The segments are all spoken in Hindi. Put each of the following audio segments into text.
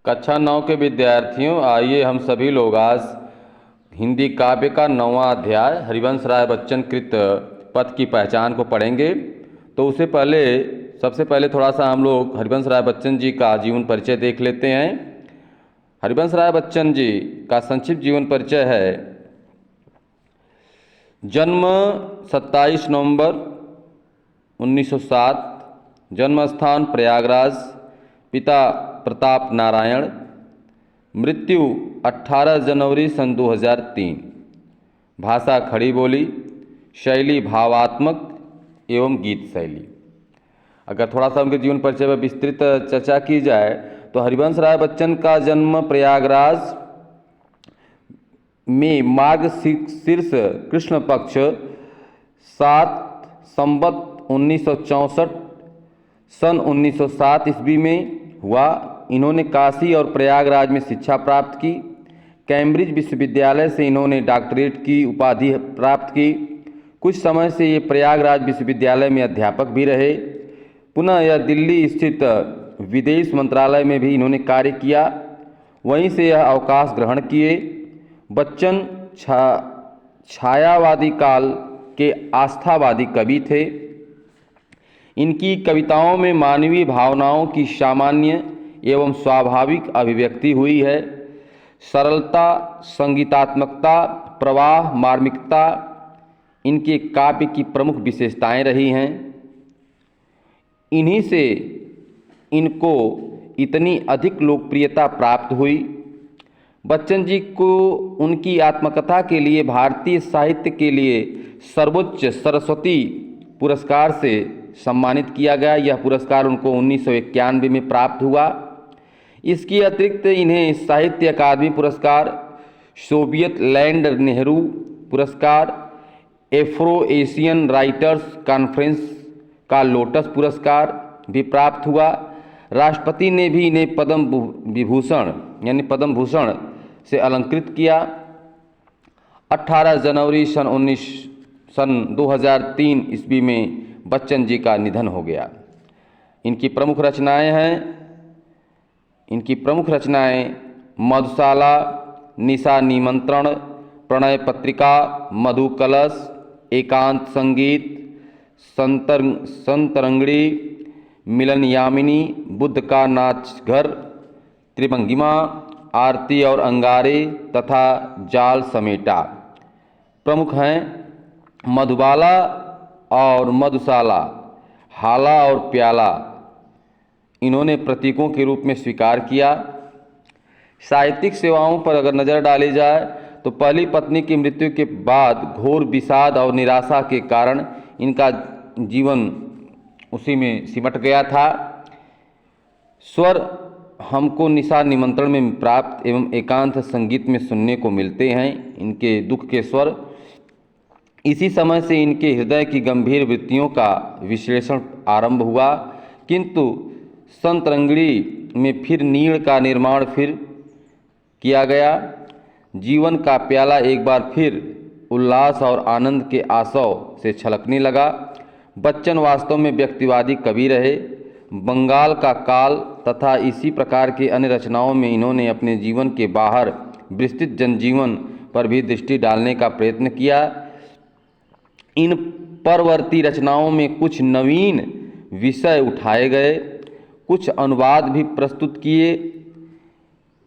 कक्षा 9 के विद्यार्थियों, आइए हम सभी लोग आज हिंदी काव्य का 9वां अध्याय हरिवंश राय बच्चन कृत पथ की पहचान को पढ़ेंगे। तो उससे पहले सबसे पहले थोड़ा सा हम लोग हरिवंश राय बच्चन जी का जीवन परिचय देख लेते हैं। हरिवंश राय बच्चन जी का संक्षिप्त जीवन परिचय है। जन्म 27 नवंबर 1907, जन्म स्थान प्रयागराज, पिता प्रताप नारायण, मृत्यु 18 जनवरी सन 2003। भाषा खड़ी बोली, शैली भावात्मक एवं गीत शैली। अगर थोड़ा सा उनके जीवन परिचय पर विस्तृत चर्चा की जाए तो हरिवंश राय बच्चन का जन्म प्रयागराज में मार्गशीर्ष कृष्ण पक्ष 7 संवत 1964 सन 1907 ईस्वी में हुआ। इन्होंने काशी और प्रयागराज में शिक्षा प्राप्त की। कैम्ब्रिज विश्वविद्यालय से इन्होंने डॉक्टरेट की उपाधि प्राप्त की। कुछ समय से ये प्रयागराज विश्वविद्यालय में अध्यापक भी रहे। पुनः यह दिल्ली स्थित विदेश मंत्रालय में भी इन्होंने कार्य किया। वहीं से यह अवकाश ग्रहण किए। बच्चन छायावादी काल के आस्थावादी कवि थे। इनकी कविताओं में मानवीय भावनाओं की सामान्य एवं स्वाभाविक अभिव्यक्ति हुई है। सरलता, संगीतात्मकता, प्रवाह, मार्मिकता इनके काव्य की प्रमुख विशेषताएं रही हैं। इन्हीं से इनको इतनी अधिक लोकप्रियता प्राप्त हुई। बच्चन जी को उनकी आत्मकथा के लिए भारतीय साहित्य के लिए सर्वोच्च सरस्वती पुरस्कार से सम्मानित किया गया। यह पुरस्कार उनको 1991 में प्राप्त हुआ। इसके अतिरिक्त इन्हें साहित्य अकादमी पुरस्कार, सोवियत लैंड नेहरू पुरस्कार, एफ्रो एशियन राइटर्स कॉन्फ्रेंस का लोटस पुरस्कार भी प्राप्त हुआ। राष्ट्रपति ने भी इन्हें पद्म विभूषण यानी पद्म भूषण से अलंकृत किया। 18 जनवरी सन 2003 ईस्वी में बच्चन जी का निधन हो गया। इनकी प्रमुख रचनाएं मधुशाला, निशा निमंत्रण, प्रणय पत्रिका, मधु कलश, एकांत संगीत, संतरंगड़ी, मिलन यामिनी, बुद्ध का नाच घर, त्रिभंगिमा, आरती और अंगारे तथा जाल समेटा प्रमुख हैं। मधुबाला और मधुशाला, हाला और प्याला इन्होंने प्रतीकों के रूप में स्वीकार किया। साहित्यिक सेवाओं पर अगर नज़र डाली जाए तो पहली पत्नी की मृत्यु के बाद घोर विषाद और निराशा के कारण इनका जीवन उसी में सिमट गया था। स्वर हमको निशा निमंत्रण में प्राप्त एवं एकांत संगीत में सुनने को मिलते हैं इनके दुख के स्वर। इसी समय से इनके हृदय की गंभीर वृत्तियों का विश्लेषण आरंभ हुआ, किंतु संतरंगड़ी में फिर नीड़ का निर्माण फिर किया गया। जीवन का प्याला एक बार फिर उल्लास और आनंद के आसव से छलकने लगा। बच्चन वास्तव में व्यक्तिवादी कवि रहे। बंगाल का काल तथा इसी प्रकार की अन्य रचनाओं में इन्होंने अपने जीवन के बाहर विस्तृत जनजीवन पर भी दृष्टि डालने का प्रयत्न किया। इन परवर्ती रचनाओं में कुछ नवीन विषय उठाए गए, कुछ अनुवाद भी प्रस्तुत किए।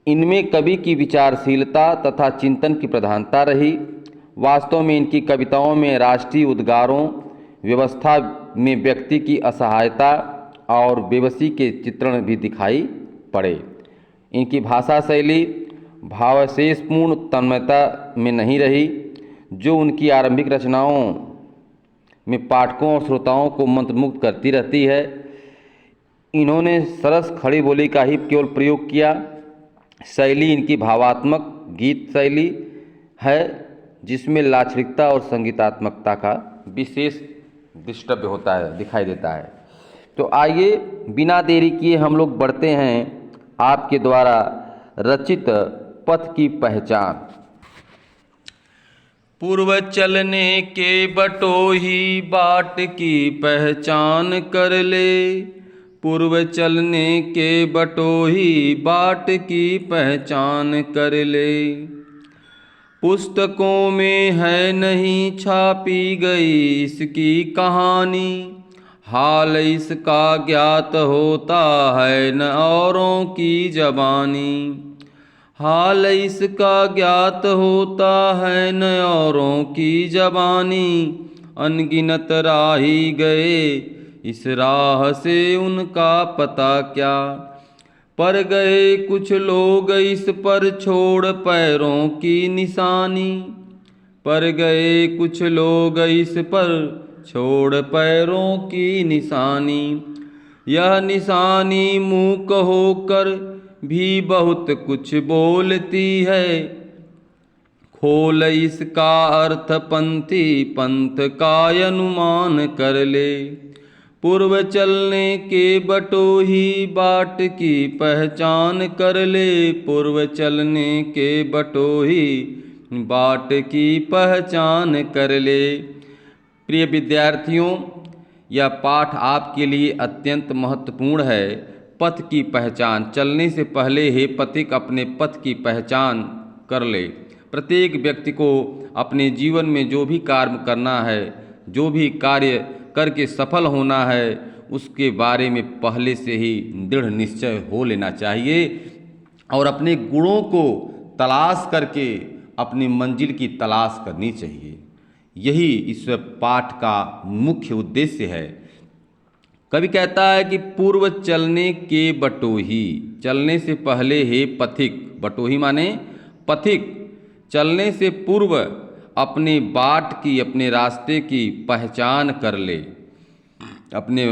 इनमें कवि की विचारशीलता तथा चिंतन की प्रधानता रही। वास्तव में इनकी कविताओं में राष्ट्रीय उद्गारों, व्यवस्था में व्यक्ति की असहायता और बेबसी के चित्रण भी दिखाई पड़े। इनकी भाषा शैली भावावेशपूर्ण तन्मयता में नहीं रही, जो उनकी आरंभिक रचनाओं में पाठकों और श्रोताओं को मंत्रमुग्ध करती रहती है। इन्होंने सरस खड़ी बोली का ही केवल प्रयोग किया। शैली इनकी भावात्मक गीत शैली है, जिसमें लाक्षणिकता और संगीतात्मकता का विशेष दृष्टव्य होता है, दिखाई देता है। तो आइए बिना देरी किए हम लोग बढ़ते हैं आपके द्वारा रचित पथ की पहचान। पूर्व चलने के बटोही बाट की पहचान कर ले, पूर्व चलने के बटोही बाट की पहचान कर ले। पुस्तकों में है नहीं छापी गई इसकी कहानी, हाल इसका ज्ञात होता है न औरों की जबानी। हाल इसका ज्ञात होता है न औरों की जबानी, अनगिनत राही गए इस राह से उनका पता क्या। पर गए कुछ लोग इस पर छोड़ पैरों की निशानी, पर गए कुछ लोग इस पर छोड़ पैरों की निशानी। यह निशानी मूक होकर भी बहुत कुछ बोलती है, खोल इसका अर्थ पंथी पंथ का अनुमान कर ले। पूर्व चलने के बटोही बाट की पहचान कर ले। पूर्व चलने के बटोही बाट की पहचान कर ले। प्रिय विद्यार्थियों, यह पाठ आपके लिए अत्यंत महत्वपूर्ण है। पथ की पहचान, चलने से पहले हे पथिक अपने पथ की पहचान कर ले। प्रत्येक व्यक्ति को अपने जीवन में जो भी कार्य करना है, जो भी कार्य करके सफल होना है, उसके बारे में पहले से ही दृढ़ निश्चय हो लेना चाहिए और अपने गुणों को तलाश करके अपनी मंजिल की तलाश करनी चाहिए। यही इस पाठ का मुख्य उद्देश्य है। कवि कहता है कि पूर्व चलने के बटोही, चलने से पहले हे पथिक, बटोही माने पथिक, चलने से पूर्व अपने बाट की, अपने रास्ते की पहचान कर ले, अपने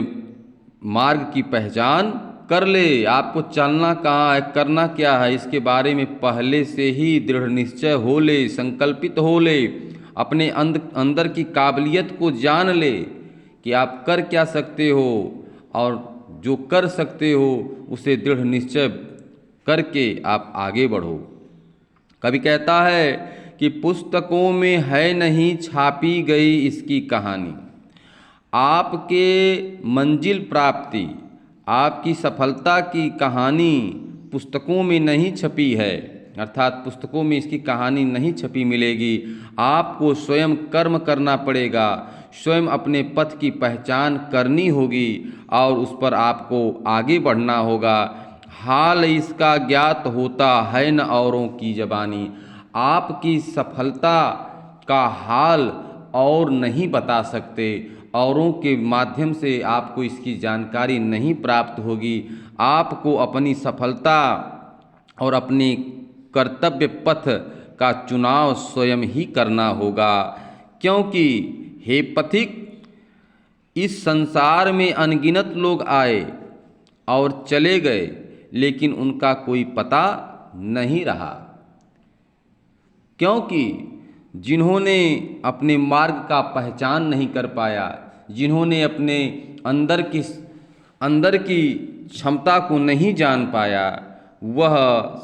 मार्ग की पहचान कर ले। आपको चलना कहाँ है, करना क्या है, इसके बारे में पहले से ही दृढ़ निश्चय हो ले, संकल्पित हो ले। अपने अंदर की काबिलियत को जान ले कि आप कर क्या सकते हो और जो कर सकते हो उसे दृढ़ निश्चय करके आप आगे बढ़ो। कवि कहता है कि पुस्तकों में है नहीं छापी गई इसकी कहानी। आपके मंजिल प्राप्ति, आपकी सफलता की कहानी पुस्तकों में नहीं छपी है, अर्थात पुस्तकों में इसकी कहानी नहीं छपी मिलेगी। आपको स्वयं कर्म करना पड़ेगा, स्वयं अपने पथ की पहचान करनी होगी और उस पर आपको आगे बढ़ना होगा। हाल इसका ज्ञात होता है न औरों की ज़बानी। आपकी सफलता का हाल और नहीं बता सकते, औरों के माध्यम से आपको इसकी जानकारी नहीं प्राप्त होगी। आपको अपनी सफलता और अपनी कर्तव्य पथ का चुनाव स्वयं ही करना होगा, क्योंकि हे पथिक, इस संसार में अनगिनत लोग आए और चले गए, लेकिन उनका कोई पता नहीं रहा, क्योंकि जिन्होंने अपने मार्ग का पहचान नहीं कर पाया, जिन्होंने अपने अंदर की क्षमता को नहीं जान पाया, वह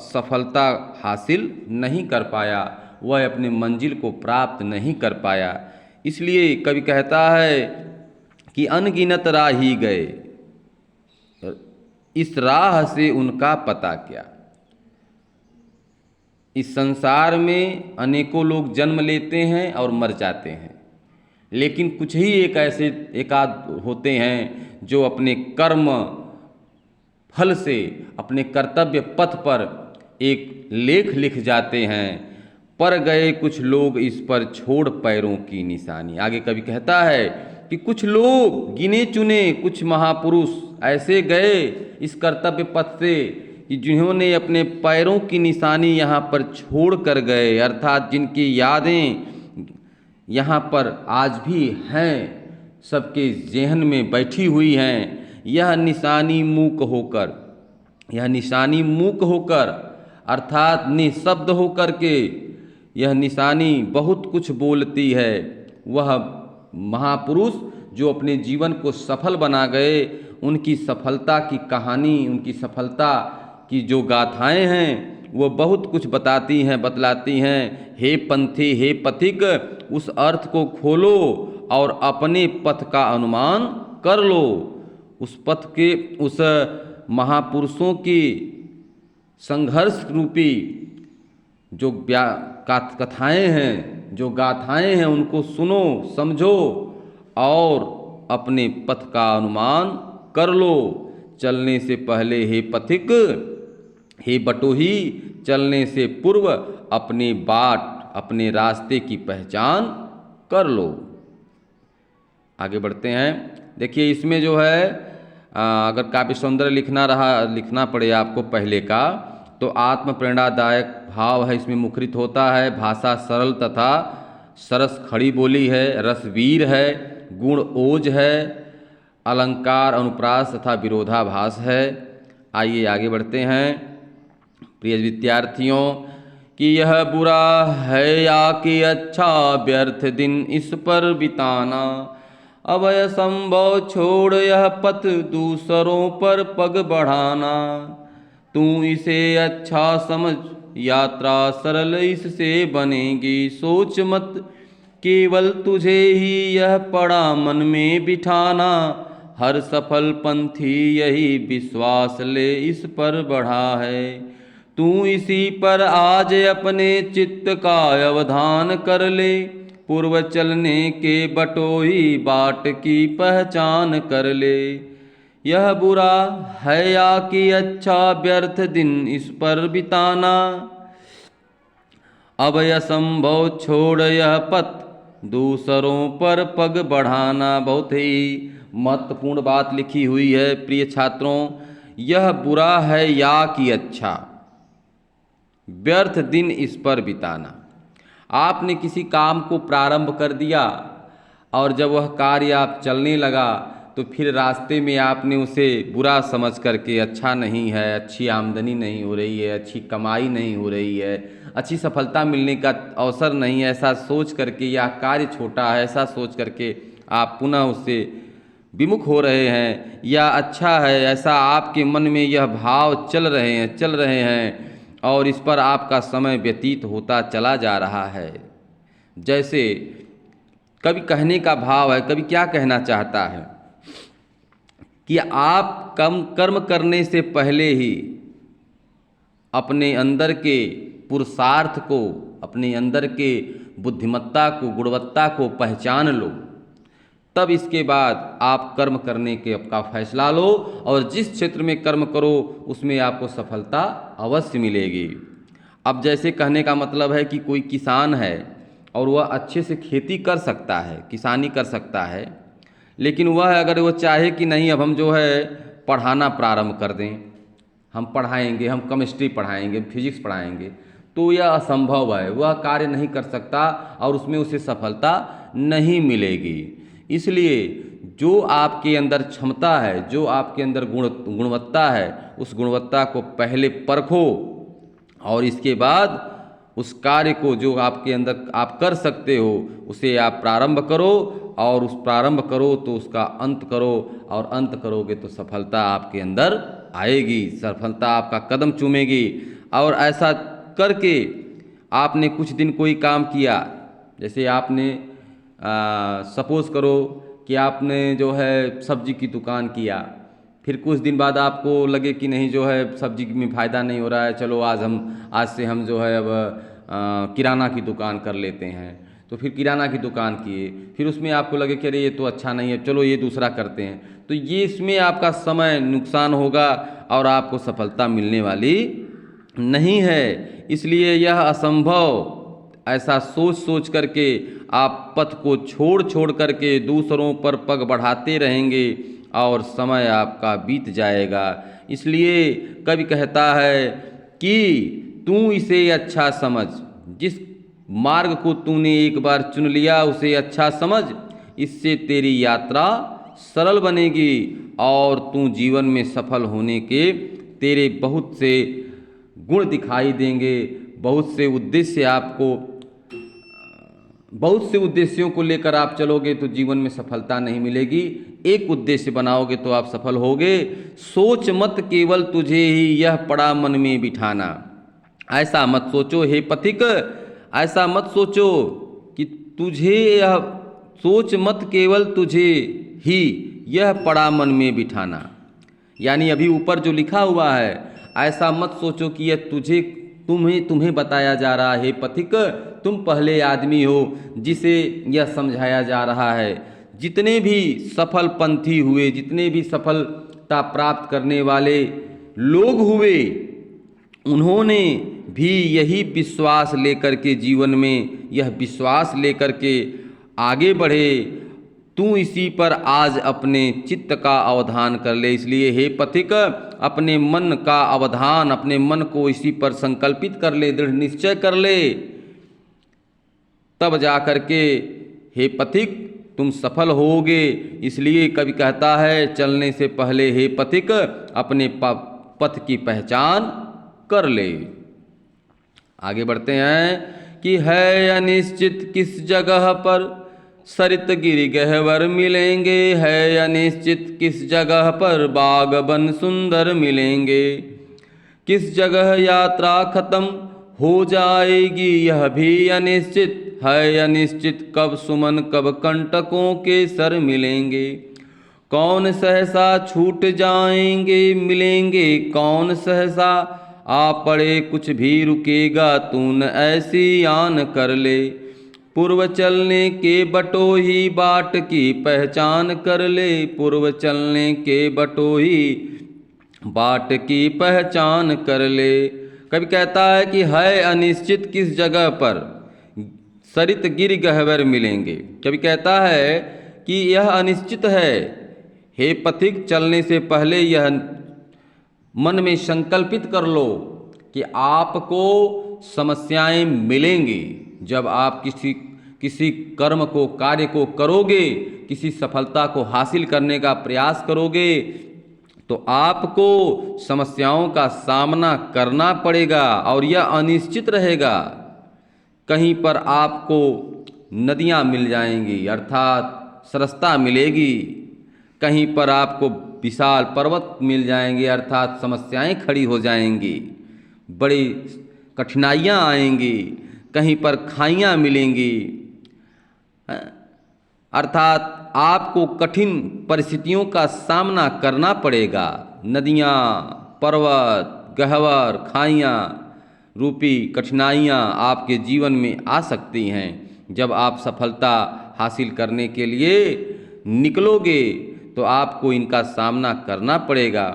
सफलता हासिल नहीं कर पाया, वह अपने मंजिल को प्राप्त नहीं कर पाया। इसलिए कवि कहता है कि अनगिनत राही गए, इस राह से उनका पता क्या। इस संसार में अनेकों लोग जन्म लेते हैं और मर जाते हैं, लेकिन कुछ ही एक ऐसे एकाध होते हैं जो अपने कर्म फल से अपने कर्तव्य पथ पर एक लेख लिख जाते हैं। पर गए कुछ लोग इस पर छोड़ पैरों की निशानी। आगे कवि कहता है कि कुछ लोग गिने चुने, कुछ महापुरुष ऐसे गए इस कर्तव्य पथ से कि जिन्होंने अपने पैरों की निशानी यहाँ पर छोड़ कर गए, अर्थात जिनकी यादें यहाँ पर आज भी हैं, सबके ज़हन में बैठी हुई हैं। यह निशानी मूक होकर अर्थात निःशब्द होकर के यह निशानी बहुत कुछ बोलती है। वह महापुरुष जो अपने जीवन को सफल बना गए, उनकी सफलता की कहानी, उनकी सफलता की जो गाथाएं हैं वो बहुत कुछ बतलाती हैं। हे पंथी, हे पथिक, उस अर्थ को खोलो और अपने पथ का अनुमान कर लो। उस पथ के, उस महापुरुषों की संघर्ष रूपी जो कथाएं हैं, जो गाथाएं हैं, उनको सुनो, समझो और अपने पथ का अनुमान कर लो। चलने से पहले हे पथिक, हे बटोही, चलने से पूर्व अपनी बाट, अपने रास्ते की पहचान कर लो। आगे बढ़ते हैं। देखिए इसमें जो है अगर काव्य सौंदर्य लिखना पड़े आपको पहले का, तो आत्म प्रेरणादायक भाव है इसमें मुखरित होता है। भाषा सरल तथा सरस खड़ी बोली है, रसवीर है, गुण ओज है, अलंकार अनुप्रास तथा विरोधाभास है। आइए आगे बढ़ते हैं। प्रिय विद्यार्थियों, कि यह बुरा है या कि अच्छा, व्यर्थ दिन इस पर बिताना। अभय संभव छोड़ यह पथ, दूसरों पर पग बढ़ाना। तू इसे अच्छा समझ, यात्रा सरल इससे बनेगी। सोच मत केवल तुझे ही यह पड़ा मन में बिठाना। हर सफल पंथी यही विश्वास ले इस पर बढ़ा है। तू इसी पर आज अपने चित्त का अवधान कर ले। पूर्व चलने के बटोही बाट की पहचान कर ले। यह बुरा है या कि अच्छा, व्यर्थ दिन इस पर बिताना। अब असंभव छोड़ यह पथ, दूसरों पर पग बढ़ाना। बहुत ही महत्वपूर्ण बात लिखी हुई है प्रिय छात्रों। यह बुरा है या कि अच्छा, व्यर्थ दिन इस पर बिताना। आपने किसी काम को प्रारंभ कर दिया और जब वह कार्य आप चलने लगा तो फिर रास्ते में आपने उसे बुरा समझ करके, अच्छा नहीं है, अच्छी आमदनी नहीं हो रही है, अच्छी कमाई नहीं हो रही है, अच्छी सफलता मिलने का अवसर नहीं है, ऐसा सोच करके, या कार्य छोटा है ऐसा सोच करके आप पुनः उससे विमुख हो रहे हैं, या अच्छा है ऐसा आपके मन में यह भाव चल रहे हैं और इस पर आपका समय व्यतीत होता चला जा रहा है। जैसे कभी कहने का भाव है, कभी क्या कहना चाहता है कि आप कर्म करने से पहले ही अपने अंदर के पुरुषार्थ को, अपने अंदर के बुद्धिमत्ता को, गुणवत्ता को पहचान लो, तब इसके बाद आप कर्म करने के का फैसला लो और जिस क्षेत्र में कर्म करो उसमें आपको सफलता अवश्य मिलेगी। अब जैसे कहने का मतलब है कि कोई किसान है और वह अच्छे से खेती कर सकता है, किसानी कर सकता है, लेकिन वह अगर वो चाहे कि नहीं अब हम जो है पढ़ाना प्रारंभ कर दें, हम पढ़ाएंगे, हम केमिस्ट्री पढ़ाएंगे, फिजिक्स पढ़ाएंगे, तो यह असंभव है, वह कार्य नहीं कर सकता और उसमें उसे सफलता नहीं मिलेगी। इसलिए जो आपके अंदर क्षमता है, जो आपके अंदर गुणवत्ता है, उस गुणवत्ता को पहले परखो और इसके बाद उस कार्य को जो आपके अंदर आप कर सकते हो उसे आप प्रारंभ करो और उस प्रारंभ करो तो उसका अंत करो और अंत करोगे तो सफलता आपके अंदर आएगी, सफलता आपका कदम चूमेगी। और ऐसा करके आपने कुछ दिन कोई काम किया, जैसे आपने सपोज करो कि आपने जो है सब्जी की दुकान किया, फिर कुछ दिन बाद आपको लगे कि नहीं जो है सब्जी में फ़ायदा नहीं हो रहा है, चलो आज से हम जो है अब किराना की दुकान कर लेते हैं। तो फिर किराना की दुकान किए, फिर उसमें आपको लगे कि अरे ये तो अच्छा नहीं है, चलो ये दूसरा करते हैं, तो ये इसमें आपका समय नुकसान होगा और आपको सफलता मिलने वाली नहीं है। इसलिए यह असंभव ऐसा सोच करके आप पथ को छोड़ करके दूसरों पर पग बढ़ाते रहेंगे और समय आपका बीत जाएगा। इसलिए कवि कहता है कि तू इसे अच्छा समझ, जिस मार्ग को तूने एक बार चुन लिया उसे अच्छा समझ, इससे तेरी यात्रा सरल बनेगी और तू जीवन में सफल होने के तेरे बहुत से गुण दिखाई देंगे। बहुत से उद्देश्यों को लेकर आप चलोगे तो जीवन में सफलता नहीं मिलेगी, एक उद्देश्य बनाओगे तो आप सफल होगे। सोच मत केवल तुझे ही यह पड़ा मन में बिठाना। ऐसा मत सोचो हे पथिक, ऐसा मत सोचो कि तुझे यह, सोच मत केवल तुझे ही यह पड़ा मन में बिठाना। यानी अभी ऊपर जो लिखा हुआ है, ऐसा मत सोचो कि यह तुम्हें बताया जा रहा है, हे पथिक तुम पहले आदमी हो जिसे यह समझाया जा रहा है। जितने भी सफल पंथी हुए, जितने भी सफलता प्राप्त करने वाले लोग हुए, उन्होंने भी यही विश्वास लेकर के जीवन में यह विश्वास लेकर के आगे बढ़े। तू इसी पर आज अपने चित्त का अवधान कर ले। इसलिए हे पथिक, अपने मन का अवधान, अपने मन को इसी पर संकल्पित कर ले, दृढ़ निश्चय कर ले, तब जा कर के हे पथिक तुम सफल होगे। इसलिए कवि कहता है, चलने से पहले हे पथिक अपने पथ की पहचान कर ले। आगे बढ़ते हैं कि है अनिश्चित किस जगह पर सरित गिरि गहवर मिलेंगे, है अनिश्चित किस जगह पर बाग बन सुंदर मिलेंगे। किस जगह यात्रा खत्म हो जाएगी यह भी अनिश्चित है, अनिश्चित कब सुमन कब कंटकों के सर मिलेंगे। कौन सहसा छूट जाएंगे मिलेंगे, कौन सहसा आ पड़े कुछ भी रुकेगा, तून ऐसी आन कर ले। पूर्व चलने के बटोही बाट की पहचान कर ले, पूर्व चलने के बटोही बाट की पहचान कर ले। कभी कहता है कि है अनिश्चित किस जगह पर सरित गिर गहवर मिलेंगे। कभी कहता है कि यह अनिश्चित है, हे पथिक चलने से पहले यह मन में संकल्पित कर लो कि आपको समस्याएं मिलेंगी। जब आप किसी कर्म को, कार्य को करोगे, किसी सफलता को हासिल करने का प्रयास करोगे, तो आपको समस्याओं का सामना करना पड़ेगा और यह अनिश्चित रहेगा। कहीं पर आपको नदियां मिल जाएंगी अर्थात सरसता मिलेगी, कहीं पर आपको विशाल पर्वत मिल जाएंगे अर्थात समस्याएं खड़ी हो जाएंगी, बड़ी कठिनाइयां आएंगी, कहीं पर खाइयां मिलेंगी, अर्थात आपको कठिन परिस्थितियों का सामना करना पड़ेगा। नदियां, पर्वत, गह्वर, खाइयां रूपी कठिनाइयां आपके जीवन में आ सकती हैं। जब आप सफलता हासिल करने के लिए निकलोगे तो आपको इनका सामना करना पड़ेगा।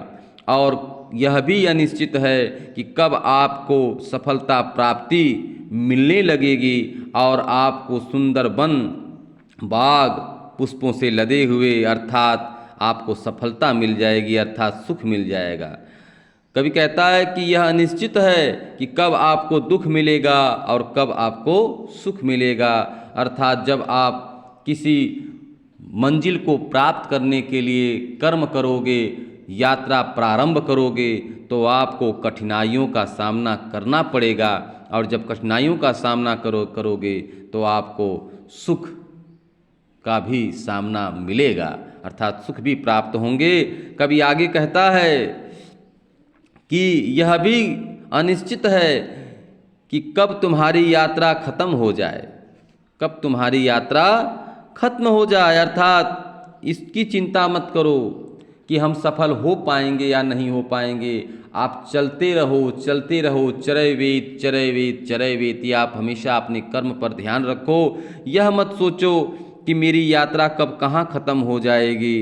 और यह भी अनिश्चित है कि कब आपको सफलता प्राप्ति मिलने लगेगी और आपको सुंदर वन, बाग, पुष्पों से लदे हुए अर्थात आपको सफलता मिल जाएगी, अर्थात सुख मिल जाएगा। कभी कहता है कि यह अनिश्चित है कि कब आपको दुख मिलेगा और कब आपको सुख मिलेगा, अर्थात जब आप किसी मंजिल को प्राप्त करने के लिए कर्म करोगे, यात्रा प्रारंभ करोगे, तो आपको कठिनाइयों का सामना करना पड़ेगा और जब कठिनाइयों का सामना करोगे तो आपको सुख का भी सामना मिलेगा, अर्थात सुख भी प्राप्त होंगे। कभी आगे कहता है कि यह भी अनिश्चित है कि कब तुम्हारी यात्रा खत्म हो जाए, कब तुम्हारी यात्रा खत्म हो जाए, अर्थात इसकी चिंता मत करो कि हम सफल हो पाएंगे या नहीं हो पाएंगे। आप चलते रहो, चलते रहो, चरैवेत चरैवेत चरैवेत। आप हमेशा अपने कर्म पर ध्यान रखो। यह मत सोचो कि मेरी यात्रा कब कहाँ खत्म हो जाएगी।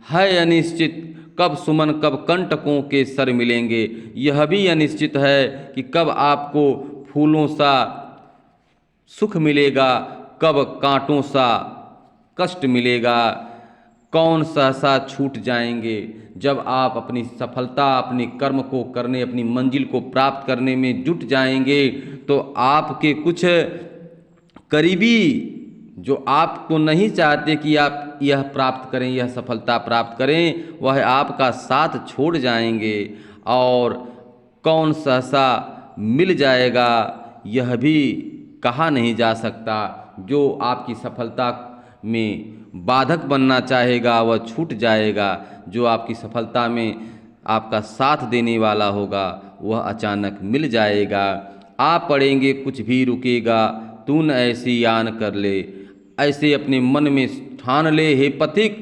है अनिश्चित कब सुमन कब कंटकों के सर मिलेंगे। यह भी अनिश्चित है कि कब आपको फूलों सा सुख मिलेगा, कब कांटों सा कष्ट मिलेगा, कौन सहसा छूट जाएंगे। जब आप अपनी सफलता, अपने कर्म को करने, अपनी मंजिल को प्राप्त करने में जुट जाएंगे तो आपके कुछ करीबी जो आपको नहीं चाहते कि आप यह प्राप्त करें, यह सफलता प्राप्त करें, वह आपका साथ छोड़ जाएंगे और कौन सहसा मिल जाएगा यह भी कहा नहीं जा सकता। जो आपकी सफलता में बाधक बनना चाहेगा वह छूट जाएगा, जो आपकी सफलता में आपका साथ देने वाला होगा वह अचानक मिल जाएगा। आ पड़ेंगे कुछ भी रुकेगा, तून ऐसी आन कर ले। ऐसे अपने मन में ठान ले हे पथिक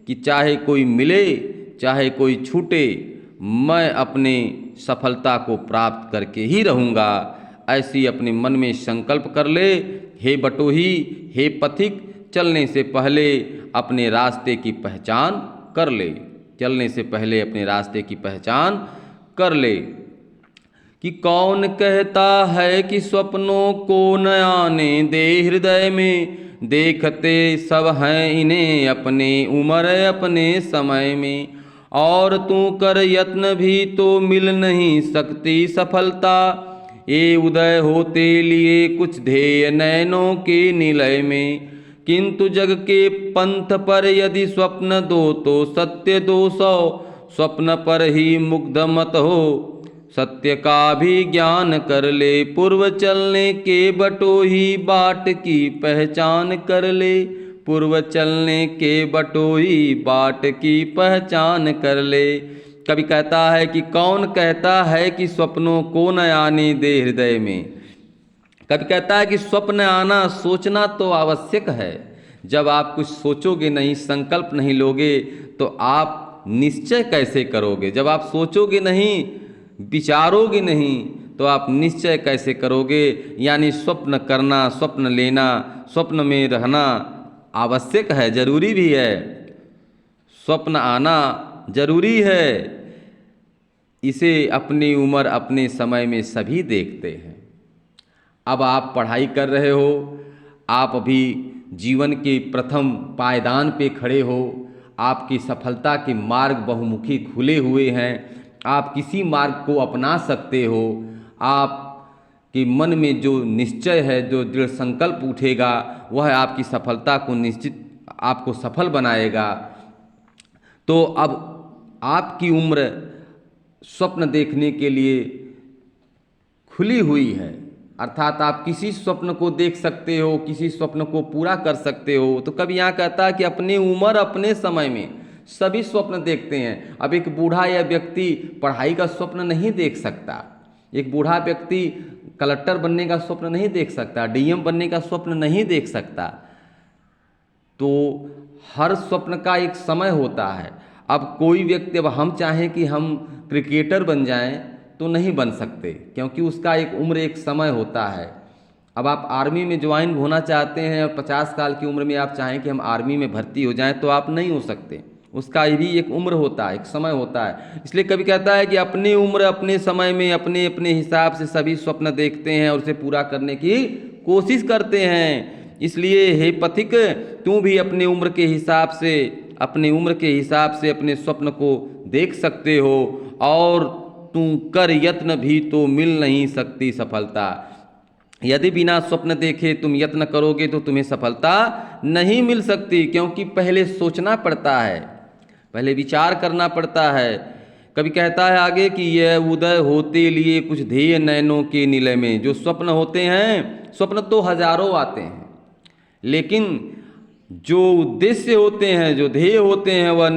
कि चाहे कोई मिले चाहे कोई छूटे, मैं अपने सफलता को प्राप्त करके ही रहूँगा। ऐसी अपने मन में संकल्प कर ले। हे बटोही, हे पथिक, चलने से पहले अपने रास्ते की पहचान कर ले। चलने से पहले अपने रास्ते की पहचान कर ले। कि कौन कहता है कि स्वप्नों को न आने दे हृदय में, देखते सब हैं इन्हें अपने उम्र अपने समय में। और तू कर यत्न भी तो मिल नहीं सकती सफलता, ये उदय होते लिए कुछ ध्येय नैनों के निलय में। किंतु जग के पंथ पर यदि स्वप्न दो तो सत्य 200, स्वप्न पर ही मुग्ध मत हो, सत्य का भी ज्ञान कर ले। पूर्व चलने के बटोही बाट की पहचान कर ले, पूर्व चलने के बटोही बाट की पहचान कर ले। कवि कहता है कि कौन कहता है कि स्वप्नों को न आने दे हृदय में। कवि कहता है कि स्वप्न आना, सोचना तो आवश्यक है। जब आप कुछ सोचोगे नहीं, संकल्प नहीं लोगे, तो आप निश्चय कैसे करोगे? जब आप सोचोगे नहीं, विचारोगे नहीं, तो आप निश्चय कैसे करोगे? यानी स्वप्न करना, स्वप्न लेना, स्वप्न में रहना आवश्यक है, जरूरी भी है। स्वप्न आना जरूरी है। इसे अपनी उम्र अपने समय में सभी देखते हैं। अब आप पढ़ाई कर रहे हो, आप अभी जीवन के प्रथम पायदान पे खड़े हो, आपकी सफलता के मार्ग बहुमुखी खुले हुए हैं। आप किसी मार्ग को अपना सकते हो। आप कि मन में जो निश्चय है, जो दृढ़ संकल्प उठेगा, वह आपकी सफलता को निश्चित आपको सफल बनाएगा। तो अब आपकी उम्र स्वप्न देखने के लिए खुली हुई है, अर्थात आप किसी स्वप्न को देख सकते हो, किसी स्वप्न को पूरा कर सकते हो। तो कभी यहाँ कहता है कि अपनी उम्र अपने समय में सभी स्वप्न देखते हैं। अब एक बूढ़ा या व्यक्ति पढ़ाई का स्वप्न नहीं देख सकता, एक बूढ़ा व्यक्ति कलेक्टर बनने का स्वप्न नहीं देख सकता, डीएम बनने का स्वप्न नहीं देख सकता। तो हर स्वप्न का एक समय होता है। अब कोई व्यक्ति, अब हम चाहें कि हम क्रिकेटर बन जाएं तो नहीं बन सकते, क्योंकि उसका एक उम्र एक समय होता है। अब आप आर्मी में ज्वाइन होना चाहते हैं और 50 साल की उम्र में आप चाहें कि हम आर्मी में भर्ती हो जाएं, तो आप नहीं हो सकते। उसका भी एक उम्र होता है, एक समय होता है। इसलिए कभी कहता है कि अपनी उम्र अपने समय में अपने अपने हिसाब से सभी स्वप्न देखते हैं और उसे पूरा करने की कोशिश करते हैं। इसलिए हे पथिक, तू भी अपनी उम्र के हिसाब से अपने स्वप्न को देख सकते हो। और तू कर यत्न भी तो मिल नहीं सकती सफलता। यदि बिना स्वप्न देखे तुम यत्न करोगे तो तुम्हें सफलता नहीं मिल सकती, क्योंकि पहले सोचना पड़ता है, पहले विचार करना पड़ता है। कभी कहता है आगे कि यह उदय होते लिए कुछ ध्येय नैनों के निलय में। जो स्वप्न होते हैं, स्वप्न तो हजारों आते हैं, लेकिन जो उद्देश्य होते हैं, जो ध्येय होते हैं, वह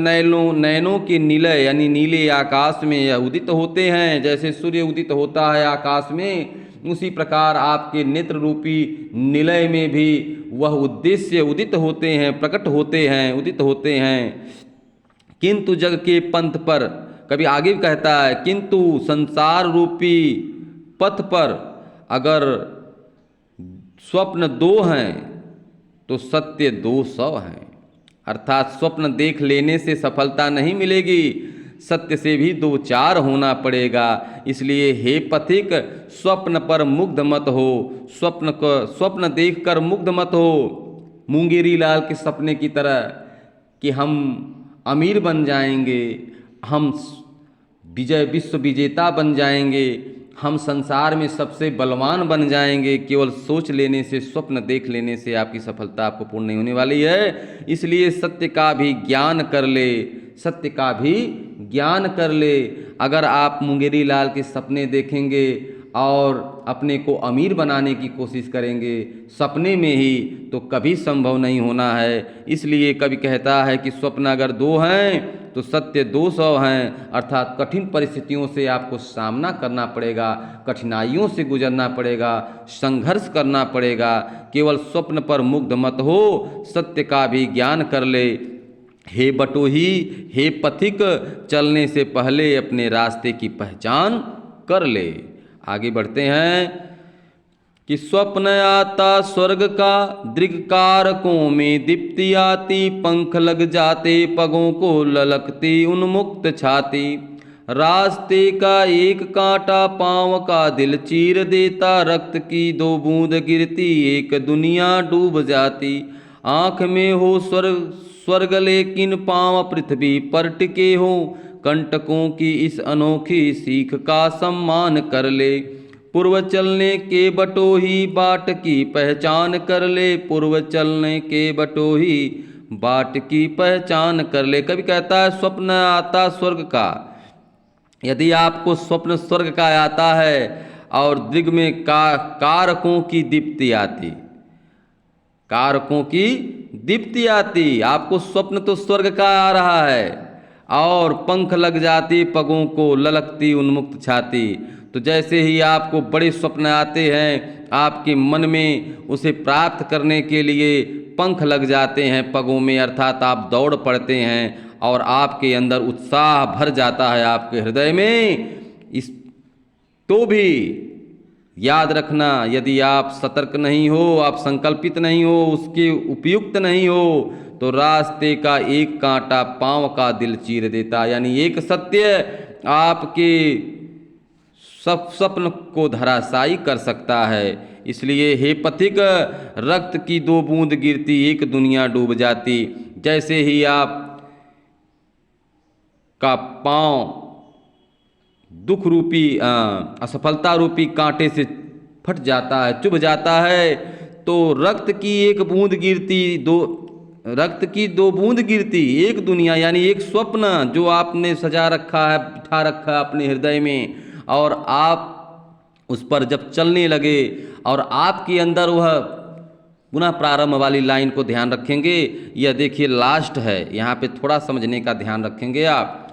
नैनों के निलय यानी नीले आकाश में या उदित होते हैं। जैसे सूर्य उदित होता है आकाश में, उसी प्रकार आपके नेत्र रूपी निलय में भी वह उद्देश्य उदित होते हैं, प्रकट होते हैं, उदित होते हैं। किंतु जग के पंथ पर, कभी आगे भी कहता है, किंतु संसार रूपी पथ पर अगर स्वप्न 2 हैं तो सत्य 200 हैं। अर्थात स्वप्न देख लेने से सफलता नहीं मिलेगी, सत्य से भी 2-4 होना पड़ेगा। इसलिए हे पथिक, स्वप्न पर मुग्ध मत हो, स्वप्न देखकर मुग्ध मत हो। मुंगेरी लाल के सपने की तरह कि हम अमीर बन जाएंगे, हम विश्व विजेता बन जाएंगे, हम संसार में सबसे बलवान बन जाएंगे। केवल सोच लेने से, स्वप्न देख लेने से आपकी सफलता आपको पूर्ण नहीं होने वाली है। इसलिए सत्य का भी ज्ञान कर ले, सत्य का भी ज्ञान कर ले। अगर आप मुंगेरी लाल के सपने देखेंगे और अपने को अमीर बनाने की कोशिश करेंगे सपने में ही, तो कभी संभव नहीं होना है। इसलिए कवि कहता है कि स्वप्न अगर 2 हैं तो सत्य 200 हैं। अर्थात कठिन परिस्थितियों से आपको सामना करना पड़ेगा, कठिनाइयों से गुजरना पड़ेगा, संघर्ष करना पड़ेगा। केवल स्वप्न पर मुग्ध मत हो, सत्य का भी ज्ञान कर ले। हे बटोही, हे पथिक, चलने से पहले अपने रास्ते की पहचान कर ले। आगे बढ़ते हैं कि स्वप्न आता स्वर्ग का, दृग्कारकों में दीप्ति आती, पंख लग जाते पगों को ललकती उन्मुक्त छाती। रास्ते का एक कांटा पांव का दिल चीर देता, रक्त की दो बूंद गिरती एक दुनिया डूब जाती। आँख में हो स्वर्ग स्वर्ग लेकिन पांव पृथ्वी पर टिके हो, कंटकों की इस अनोखी सीख का सम्मान कर ले। पूर्व चलने के बटोही, बाट की पहचान कर ले। पूर्व चलने के बटोही, बाट की पहचान कर ले। कभी कहता है स्वप्न आता स्वर्ग का, यदि आपको स्वप्न स्वर्ग का आता है और दिग में कारकों की दीप्ति आती, कारकों की दीप्ति आती, आपको स्वप्न तो स्वर्ग का आ रहा है और पंख लग जाती पगों को ललकती उन्मुक्त छाती। तो जैसे ही आपको बड़े स्वप्न आते हैं, आपके मन में उसे प्राप्त करने के लिए पंख लग जाते हैं पगों में, अर्थात आप दौड़ पड़ते हैं और आपके अंदर उत्साह भर जाता है आपके हृदय में। इस तो भी याद रखना, यदि आप सतर्क नहीं हो, आप संकल्पित नहीं हो, उसके उपयुक्त नहीं हो, तो रास्ते का एक कांटा पांव का दिल चीर देता। यानी एक सत्य आपके सब स्वप्न को धराशायी कर सकता है। इसलिए हे पथिक, रक्त की दो बूंद गिरती एक दुनिया डूब जाती। जैसे ही आप का पांव दुख रूपी असफलता रूपी कांटे से फट जाता है, चुभ जाता है, तो रक्त की एक बूंद गिरती, रक्त की दो बूंद गिरती एक दुनिया, यानी एक स्वप्न जो आपने सजा रखा है, बिठा रखा है अपने हृदय में, और आप उस पर जब चलने लगे और आपके अंदर वह पुनः प्रारंभ वाली लाइन को ध्यान रखेंगे। यह देखिए लास्ट है, यहाँ पे थोड़ा समझने का ध्यान रखेंगे आप।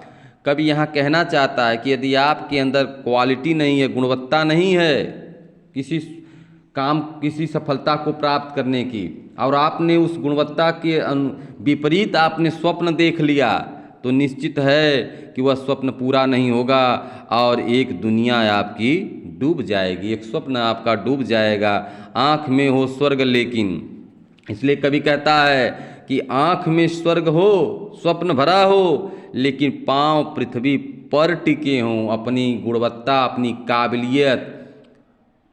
कभी यहाँ कहना चाहता है कि यदि आपके अंदर क्वालिटी नहीं है, गुणवत्ता नहीं है किसी काम, किसी सफलता को प्राप्त करने की, और आपने उस गुणवत्ता के विपरीत आपने स्वप्न देख लिया, तो निश्चित है कि वह स्वप्न पूरा नहीं होगा और एक दुनिया आपकी डूब जाएगी, एक स्वप्न आपका डूब जाएगा। आँख में हो स्वर्ग लेकिन, इसलिए कभी कहता है कि आँख में स्वर्ग हो, स्वप्न भरा हो, लेकिन पांव पृथ्वी पर टिके हों। अपनी गुणवत्ता, अपनी काबिलियत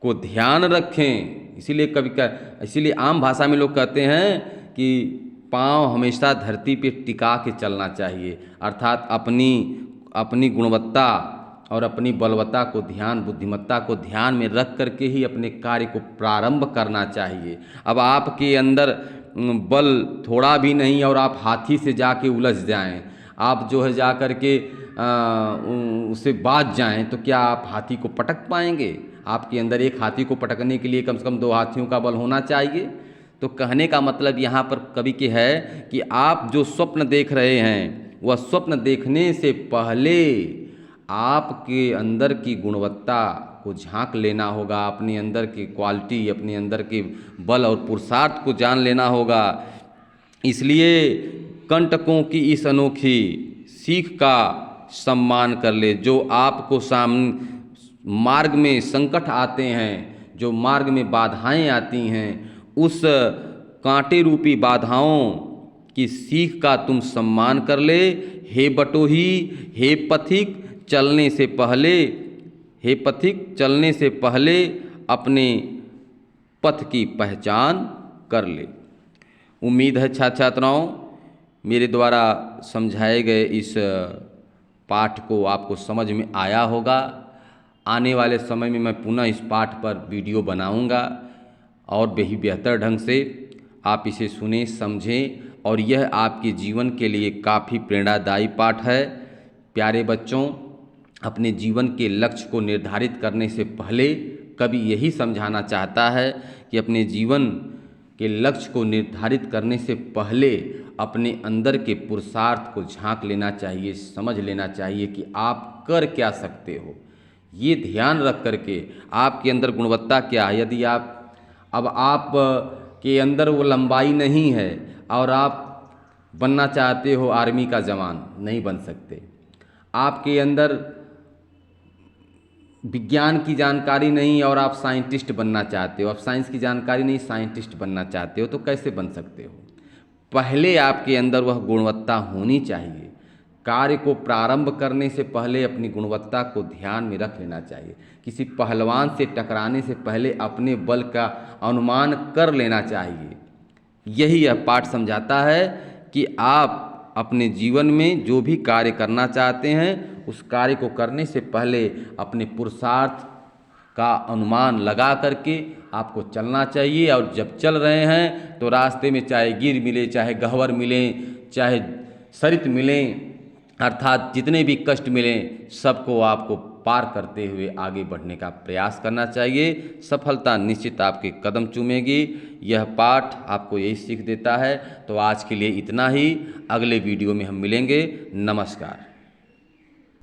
को ध्यान रखें। इसीलिए आम भाषा में लोग कहते हैं कि पांव हमेशा धरती पे टिका के चलना चाहिए, अर्थात अपनी गुणवत्ता और अपनी बलवत्ता को बुद्धिमत्ता को ध्यान में रख करके ही अपने कार्य को प्रारंभ करना चाहिए। अब आपके अंदर बल थोड़ा भी नहीं और आप हाथी से जाके उलझ जाएं, आप जो है जा कर के उससे बाज जाएं, तो क्या आप हाथी को पटक पाएंगे? आपके अंदर एक हाथी को पटकने के लिए कम से कम 2 हाथियों का बल होना चाहिए। तो कहने का मतलब यहाँ पर कवि के है कि आप जो स्वप्न देख रहे हैं, वह स्वप्न देखने से पहले आपके अंदर की गुणवत्ता को झांक लेना होगा, अपने अंदर की क्वालिटी, अपने अंदर के बल और पुरुषार्थ को जान लेना होगा। इसलिए कंटकों की इस अनोखी सीख का सम्मान कर ले। जो आपको सामने मार्ग में संकट आते हैं, जो मार्ग में बाधाएं आती हैं, उस कांटे रूपी बाधाओं की सीख का तुम सम्मान कर ले। हे बटोही, हे पथिक, चलने से पहले अपने पथ की पहचान कर ले। उम्मीद है छात्र छात्राओं, मेरे द्वारा समझाए गए इस पाठ को आपको समझ में आया होगा। आने वाले समय में मैं पुनः इस पाठ पर वीडियो बनाऊंगा और बेहतर ढंग से आप इसे सुनें, समझें, और यह आपके जीवन के लिए काफ़ी प्रेरणादायी पाठ है। प्यारे बच्चों, अपने जीवन के लक्ष्य को निर्धारित करने से पहले कवि यही समझाना चाहता है कि अपने जीवन के लक्ष्य को निर्धारित करने से पहले अपने अंदर के पुरुषार्थ को झांक लेना चाहिए, समझ लेना चाहिए कि आप कर क्या सकते हो। ये ध्यान रख करके आपके अंदर गुणवत्ता क्या है। यदि आप के अंदर वो लंबाई नहीं है और आप बनना चाहते हो आर्मी का जवान, नहीं बन सकते। आपके अंदर विज्ञान की जानकारी नहीं और आप साइंटिस्ट बनना चाहते हो, आप साइंस की जानकारी नहीं साइंटिस्ट बनना चाहते हो, तो कैसे बन सकते हो? पहले आपके अंदर वह गुणवत्ता होनी चाहिए। कार्य को प्रारंभ करने से पहले अपनी गुणवत्ता को ध्यान में रख लेना चाहिए। किसी पहलवान से टकराने से पहले अपने बल का अनुमान कर लेना चाहिए। यही यह पाठ समझाता है कि आप अपने जीवन में जो भी कार्य करना चाहते हैं उस कार्य को करने से पहले अपने पुरुषार्थ का अनुमान लगा करके आपको चलना चाहिए। और जब चल रहे हैं तो रास्ते में चाहे गिर मिले, चाहे गह्वर मिले, चाहे सरित मिलें, अर्थात जितने भी कष्ट मिलें सबको आपको पार करते हुए आगे बढ़ने का प्रयास करना चाहिए। सफलता निश्चित आपके कदम चूमेगी। यह पाठ आपको यही सीख देता है। तो आज के लिए इतना ही, अगले वीडियो में हम मिलेंगे। नमस्कार।